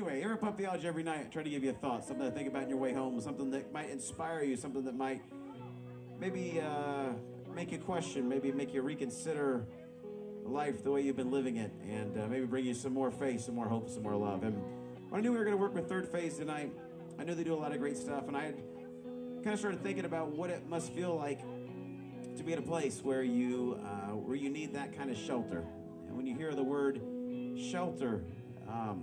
Anyway, here at Pub Theology every night, I try to give you a thought, something to think about on your way home, something that might inspire you, something that might maybe make you question, maybe make you reconsider life the way you've been living it, and maybe bring you some more faith, some more hope, some more love. And when I knew we were going to work with Third Phase tonight, I knew they do a lot of great stuff, and I had kind of started thinking about what it must feel like to be at a place where you need that kind of shelter. And when you hear the word shelter, I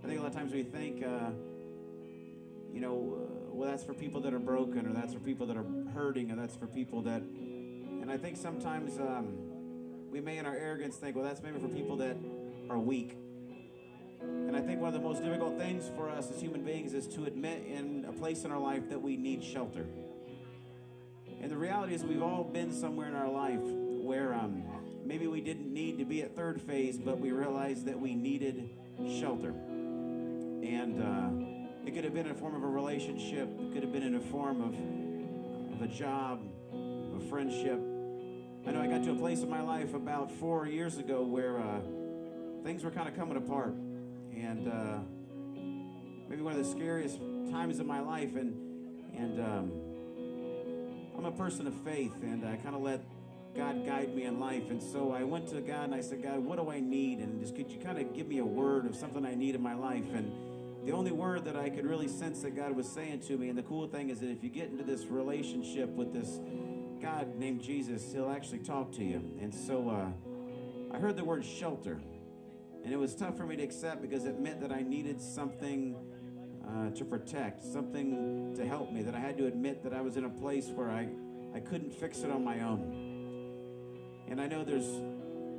think a lot of times we think, well, that's for people that are broken, or that's for people that are hurting, or that's for people that, and I think sometimes we may in our arrogance think, well, that's maybe for people that are weak. And I think one of the most difficult things for us as human beings is to admit in a place in our life that we need shelter. And the reality is we've all been somewhere in our life where maybe we didn't need to be at Third Phase, but we realized that we needed shelter. And it could have been in a form of a relationship. It could have been in a form of a job, of a friendship. I know I got to a place in my life about 4 years ago where things were kind of coming apart. And maybe one of the scariest times of my life. And I'm a person of faith, and I kind of let God guide me in life. And so I went to God and I said, God, what do I need? And just could you kind of give me a word of something I need in my life? And the only word that I could really sense that God was saying to me, and the cool thing is that if you get into this relationship with this God named Jesus, he'll actually talk to you. And so I heard the word shelter. And it was tough for me to accept because it meant that I needed something to protect, something to help me, that I had to admit that I was in a place where I couldn't fix it on my own. And I know there's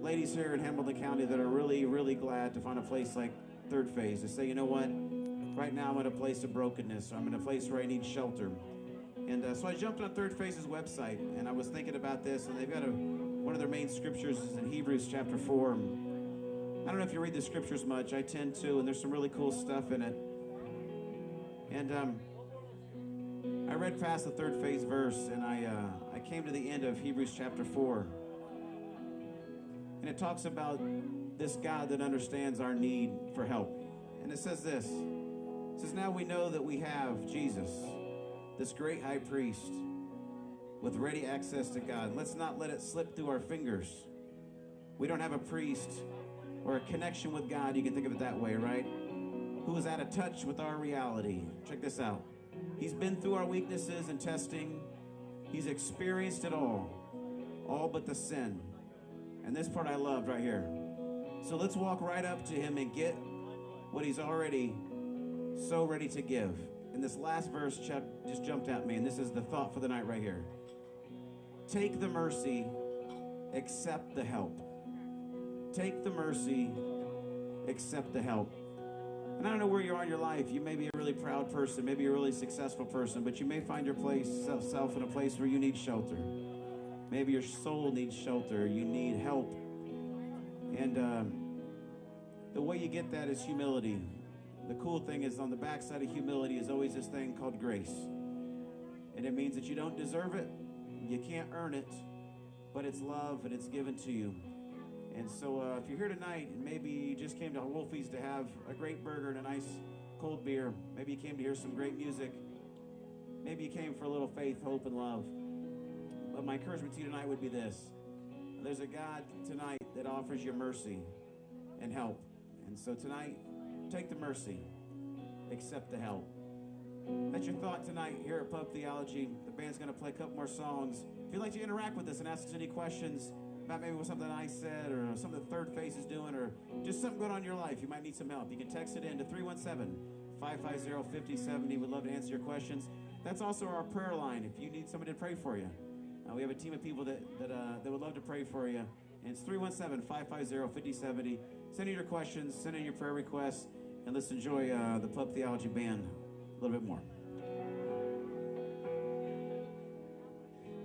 ladies here in Hamilton County that are really, really glad to find a place like Third Phase, to say, you know what, right now I'm at a place of brokenness, or I'm in a place where I need shelter. And so I jumped on Third Phase's website, and I was thinking about this, and they've got one of their main scriptures is in Hebrews chapter 4. I don't know if you read the scriptures much. I tend to, and there's some really cool stuff in it. And I read past the Third Phase verse, and I came to the end of Hebrews chapter 4. And it talks about this God that understands our need for help. And it says this. It says, now we know that we have Jesus, this great high priest, with ready access to God. Let's not let it slip through our fingers. We don't have a priest or a connection with God, you can think of it that way, right? Who is out of touch with our reality. Check this out. He's been through our weaknesses and testing. He's experienced it all but the sin. And this part I loved right here. So let's walk right up to him and get what he's already so ready to give. And this last verse just jumped at me, and this is the thought for the night right here. Take the mercy, accept the help. Take the mercy, accept the help. And I don't know where you are in your life. You may be a really proud person, maybe a really successful person, but you may find yourself in a place where you need shelter. Maybe your soul needs shelter. You need help. And the way you get that is humility. The cool thing is on the backside of humility is always this thing called grace. And it means that you don't deserve it. You can't earn it. But it's love and it's given to you. And so if you're here tonight and maybe you just came to Wolfies to have a great burger and a nice cold beer, maybe you came to hear some great music, maybe you came for a little faith, hope, and love. But my encouragement to you tonight would be this. There's a God tonight that offers you mercy and help. And so tonight, take the mercy, accept the help. That's your thought tonight here at Pub Theology. The band's going to play a couple more songs. If you'd like to interact with us and ask us any questions about maybe something I said or something the Third Phase is doing or just something going on in your life, you might need some help. You can text it in to 317-550-5070. We'd love to answer your questions. That's also our prayer line if you need somebody to pray for you. We have a team of people that would love to pray for you. And it's 317-550-5070. Send in your questions, send in your prayer requests, and let's enjoy the Pub Theology band a little bit more.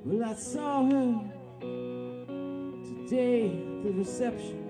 Well, I saw her today at the reception.